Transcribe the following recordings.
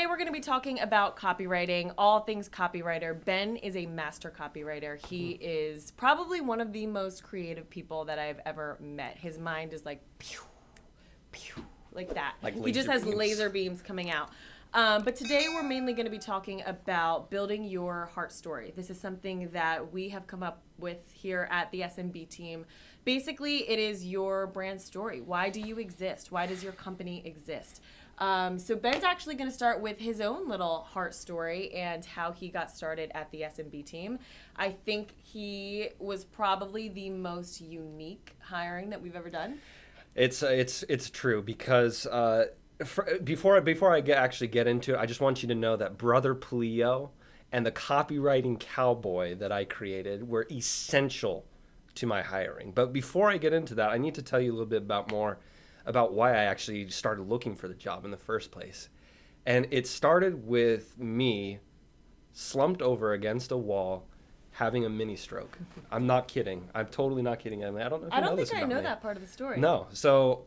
today we're going to be talking about copywriting, all things copywriter. Ben is a master copywriter. He is probably one of the most creative people that I've ever met. His mind is like pew, pew, like that. Like he just has beams. laser beams coming out. But today we're mainly going to be talking about building your heart story. This is something that we have come up with here at the SMB team. Basically, it is your brand story. Why do you exist? Why does your company exist? So Ben's actually going to start with his own little heart story and how he got started at the SMB team. I think he was probably the most unique hiring that we've ever done. It's true because before I actually get into it, I just want you to know that Brother Pleo and the copywriting cowboy that I created were essential to my hiring. But before I get into that, I need to tell you a little bit more about why I actually started looking for the job in the first place. And it started with me slumped over against a wall having a mini stroke. I'm not kidding. I'm totally not kidding. I mean, I don't know if you know this think I about know me. that part of the story. No. So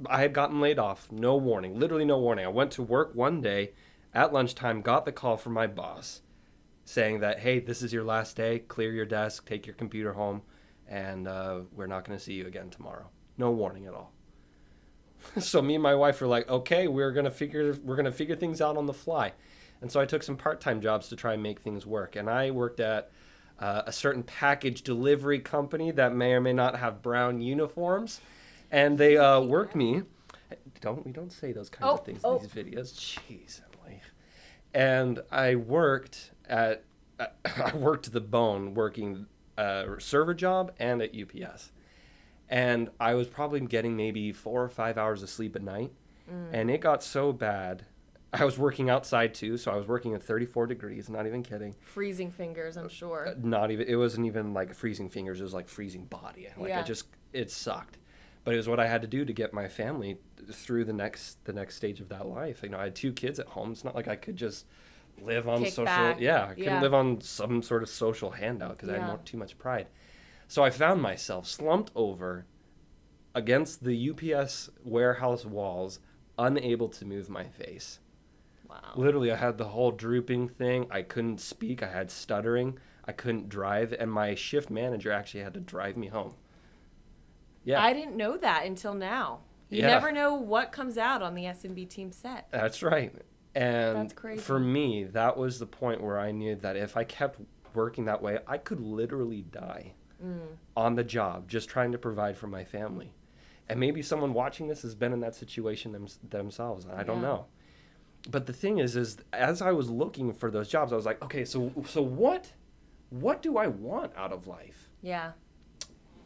I had gotten laid off. No warning. Literally no warning. I went to work one day at lunchtime, got the call from my boss saying that, hey, this is your last day. Clear your desk, take your computer home, and we're not going to see you again tomorrow. No warning at all. So me and my wife were like, okay, we're gonna figure things out on the fly. And so I took some part-time jobs to try and make things work. And I worked at a certain package delivery company that may or may not have brown uniforms, and they worked me. We don't say those kinds of things in these videos. Jeez, Emily. And I worked to the bone working a server job and at UPS. And I was probably getting maybe 4 or 5 hours of sleep at night. And it got so bad. I was working outside too, so I was working at 34 degrees, not even kidding. Freezing fingers, I'm sure. It wasn't even like freezing fingers, it was like freezing body. Like yeah. It sucked. But it was what I had to do to get my family through the next stage of that life. You know, I had 2 kids at home. It's not like I could just live on Kick social. back. Yeah, I couldn't live on some sort of social handout because I had too much pride. So I found myself slumped over against the UPS warehouse walls, unable to move my face. Wow. Literally, I had the whole drooping thing. I couldn't speak. I had stuttering. I couldn't drive. And my shift manager actually had to drive me home. Yeah. I didn't know that until now. You never know what comes out on the SMB team set. That's right. And that's crazy. For me, that was the point where I knew that if I kept working that way, I could literally die on the job, just trying to provide for my family. And maybe someone watching this has been in that situation themselves. I don't know. But the thing is as I was looking for those jobs, I was like, okay, so what do I want out of life? Yeah.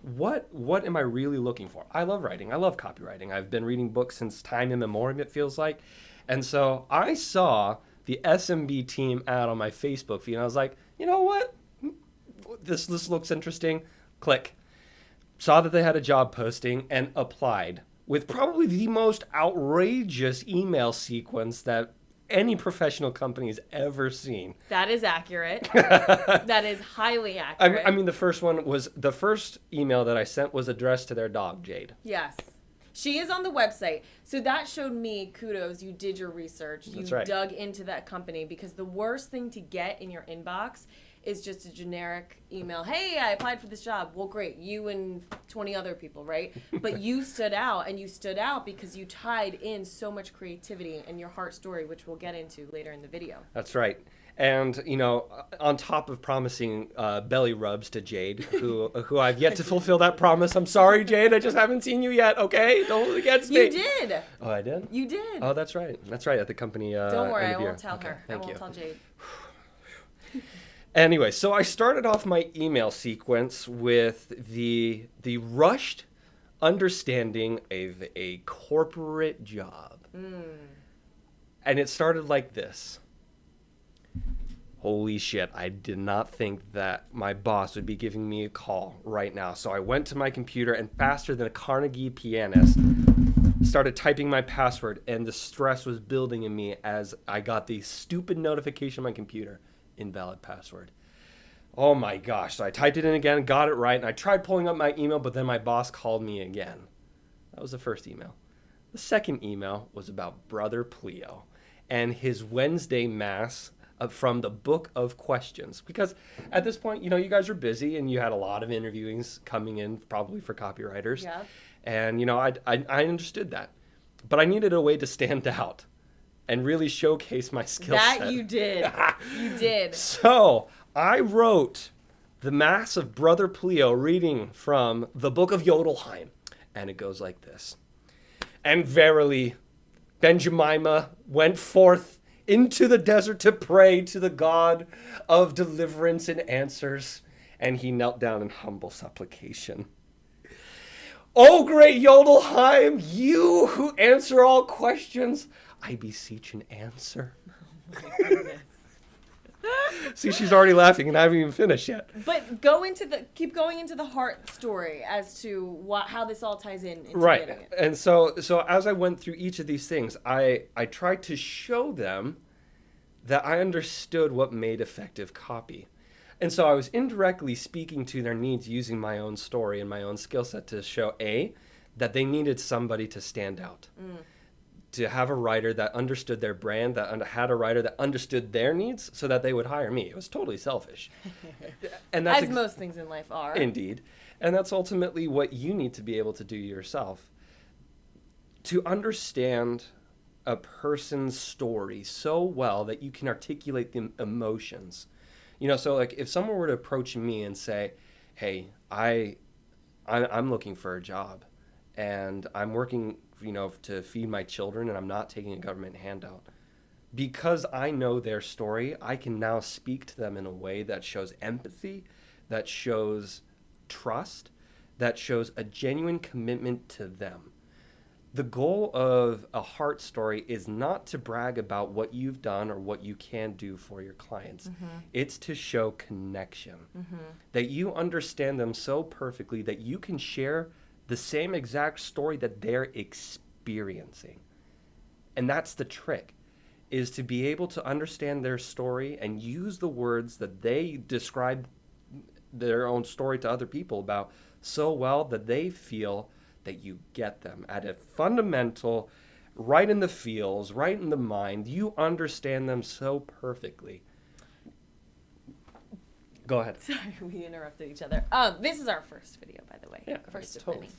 What am I really looking for? I love writing. I love copywriting. I've been reading books since time immemorial, it feels like. And so I saw the SMB team ad on my Facebook feed, and I was like, you know what? This looks interesting. Click. Saw that they had a job posting and applied with probably the most outrageous email sequence that any professional company has ever seen. That is accurate. That is highly accurate. I mean, the first email that I sent was addressed to their dog, Jade. Yes. She is on the website. So that showed me kudos. You did your research. You dug into that company, because the worst thing to get in your inbox is just a generic email. Hey, I applied for this job. Well, great. You and 20 other people, right? But you stood out, and you stood out because you tied in so much creativity and your heart story, which we'll get into later in the video. That's right. And, you know, on top of promising belly rubs to Jade, who I've yet to fulfill that promise. I'm sorry, Jade. I just haven't seen you yet, okay? Don't hold it against me. You did. Oh, I did? You did. Oh, that's right. That's right, at the company. Don't worry, I interview. won't tell her. Thank I won't you. tell Jade. Anyway, so I started off my email sequence with the rushed understanding of a corporate job. And it started like this. Holy shit, I did not think that my boss would be giving me a call right now. So I went to my computer and, faster than a Carnegie pianist, started typing my password, and the stress was building in me as I got the stupid notification on my computer. Invalid password. Oh my gosh. So I typed it in again, got it right, and I tried pulling up my email, but then my boss called me again. That was the first email. The second email was about Brother Pleo. and his Wednesday mass from the book of questions. Because at this point, you guys are busy and you had a lot of interviewings coming in probably for copywriters. Yeah. And, I understood that. But I needed a way to stand out and really showcase my skill set. That you did. You did. So I wrote the Mass of Brother Pleo reading from the Book of Jodelheim. And it goes like this. And verily, Ben-Jemima went forth into the desert to pray to the God of deliverance and answers. And he knelt down in humble supplication. O great Jodelheim, you who answer all questions, I beseech an answer. Oh my goodness. See, she's already laughing and I haven't even finished yet. But keep going into the heart story as to how this all ties in. Into Right. getting it. And so as I went through each of these things, I tried to show them that I understood what made effective copy. And so I was indirectly speaking to their needs using my own story and my own skill set to show, that they needed somebody to stand out. To have a writer that understood their brand, that had a writer that understood their needs so that they would hire me. It was totally selfish. And that's As most things in life are. Indeed. And that's ultimately what you need to be able to do yourself. To understand a person's story so well that you can articulate the emotions. So like if someone were to approach me and say, hey, I'm looking for a job and I'm working to feed my children and I'm not taking a government handout. Because I know their story, I can now speak to them in a way that shows empathy, that shows trust, that shows a genuine commitment to them. The goal of a heart story is not to brag about what you've done or what you can do for your clients. It's to show connection, that you understand them so perfectly that you can share the same exact story that they're experiencing. And that's the trick, is to be able to understand their story and use the words that they describe their own story to other people about so well that they feel that you get them at a fundamental, right in the feels, right in the mind. You understand them so perfectly. Go ahead. Sorry, we interrupted each other. This is our first video, by the way. Yeah, first it's of totally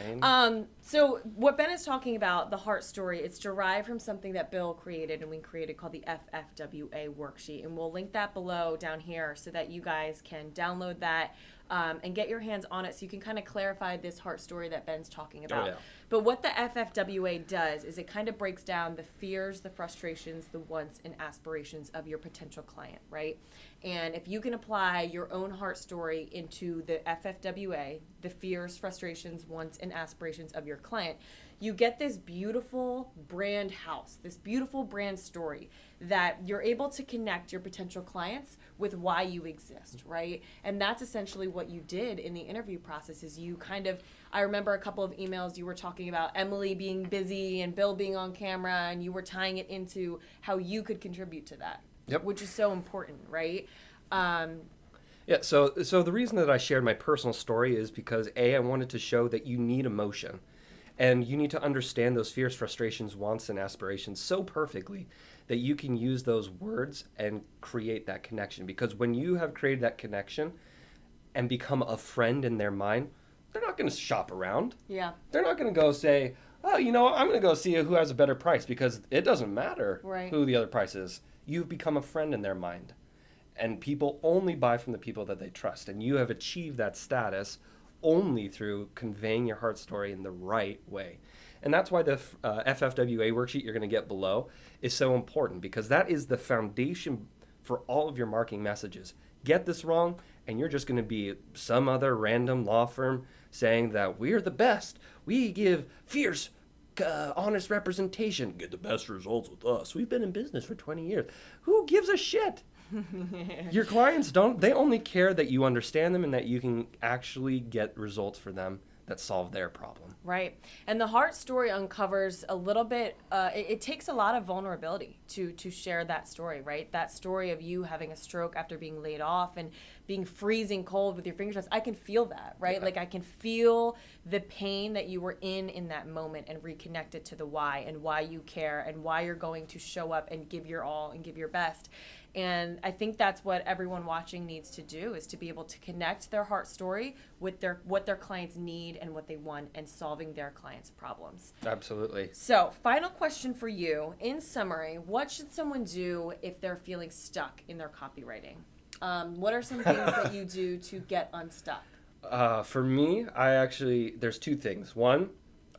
many. fine. So what Ben is talking about, the heart story, it's derived from something that Bill created and we created called the FFWA worksheet. And we'll link that below down here so that you guys can download that and get your hands on it so you can kind of clarify this heart story that Ben's talking about. Yeah. But what the FFWA does is it kind of breaks down the fears, the frustrations, the wants, and aspirations of your potential client, right? And if you can apply your own heart story into the FFWA, the fears, frustrations, wants, and aspirations of your client, you get this beautiful brand house, this beautiful brand story that you're able to connect your potential clients with why you exist, right? And that's essentially what you did in the interview process is you kind of, I remember a couple of emails you were talking about Emily being busy and Bill being on camera, and you were tying it into how you could contribute to that, which is so important, right? Yeah, so the reason that I shared my personal story is because I wanted to show that you need emotion. And you need to understand those fears, frustrations, wants, and aspirations so perfectly that you can use those words and create that connection. Because when you have created that connection and become a friend in their mind, they're not going to shop around. Yeah. They're not going to go say, oh, I'm going to go see who has a better price, because it doesn't matter who the other price is. You've become a friend in their mind. And people only buy from the people that they trust. And you have achieved that status only through conveying your heart story in the right way. And that's why the FFWA worksheet you're going to get below is so important, because that is the foundation for all of your marketing messages. Get this wrong, and you're just going to be some other random law firm saying that we're the best. We give fierce, honest representation. Get the best results with us. We've been in business for 20 years. Who gives a shit? Your clients they only care that you understand them and that you can actually get results for them that solve their problem. Right. And the heart story uncovers a little bit, it takes a lot of vulnerability to share that story, right? That story of you having a stroke after being laid off and being freezing cold with your fingertips. I can feel that, right? Yeah. Like I can feel the pain that you were in that moment, and reconnect it to the why, and why you care, and why you're going to show up and give your all and give your best. And I think that's what everyone watching needs to do, is to be able to connect their heart story with what their clients need and what they want, and solving their clients' problems. Absolutely. So, final question for you. In summary, what should someone do if they're feeling stuck in their copywriting? What are some things that you do to get unstuck? For me, there's two things. One,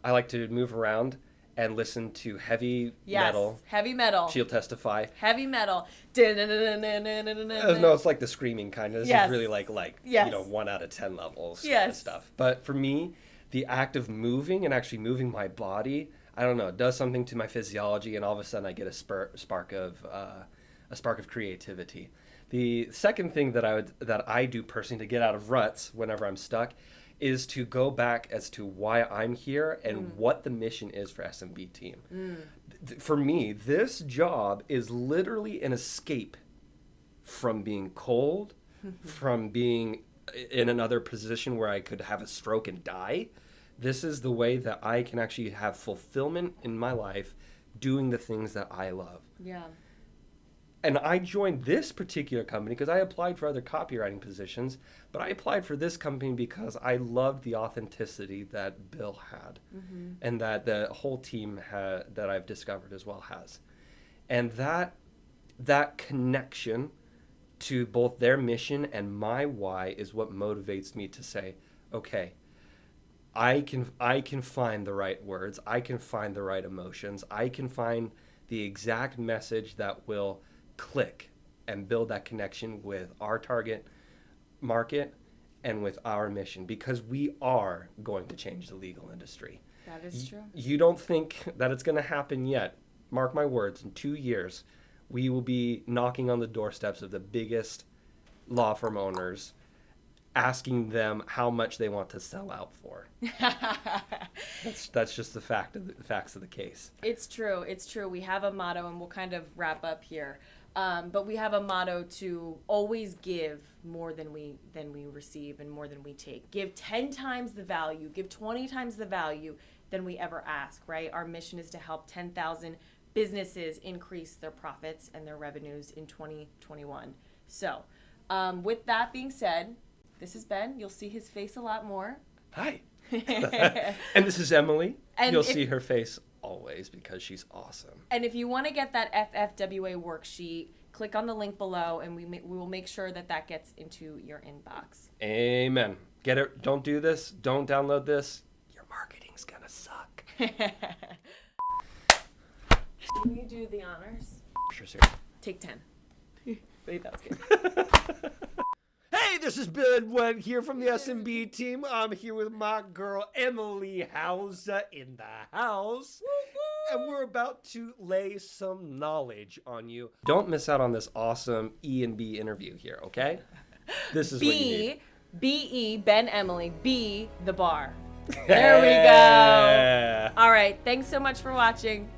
I like to move around and listen to heavy metal. Heavy metal. She'll testify. Heavy metal. No, it's like the screaming kind of. This is really like 1 out of 10 levels kind of stuff. But for me, the act of moving and actually moving my body, I don't know, it does something to my physiology, and all of a sudden I get a spark of creativity. The second thing that I do personally to get out of ruts whenever I'm stuck is to go back as to why I'm here and what the mission is for SMB Team. For me, this job is literally an escape from being cold, from being in another position where I could have a stroke and die. This is the way that I can actually have fulfillment in my life doing the things that I love. Yeah. And I joined this particular company because I applied for other copywriting positions, but I applied for this company because I loved the authenticity that Bill had, and that the whole team that I've discovered as well has. And that connection to both their mission and my why is what motivates me to say, okay, I can find the right words, I can find the right emotions, I can find the exact message that will click and build that connection with our target market and with our mission, because we are going to change the legal industry. That is true. You don't think that it's going to happen yet. Mark my words, in 2 years, we will be knocking on the doorsteps of the biggest law firm owners, asking them how much they want to sell out for. That's just the facts of the case. It's true. It's true. We have a motto, and we'll kind of wrap up here. But we have a motto to always give more than we receive and more than we take. Give 10 times the value, give 20 times the value than we ever ask, right? Our mission is to help 10,000 businesses increase their profits and their revenues in 2021. So, with that being said, this is Ben. You'll see his face a lot more. Hi. And this is Emily. And you'll see her face always because she's awesome. And if you want to get that FFWA worksheet, click on the link below, and we will make sure that gets into your inbox. Amen. Get it. Don't do this. Don't download this. Your marketing's gonna suck. Can you do the honors? Sure, sir. Take 10. Wait, that was good. Hey, this is Bill and Wendt here from the SMB team. I'm here with my girl Emily Hauser in the house. And we're about to lay some knowledge on you. Don't miss out on this awesome E&B interview here, okay? This is what you need. B-E, Ben, Emily, B, the bar. There we go. All right. Thanks so much for watching.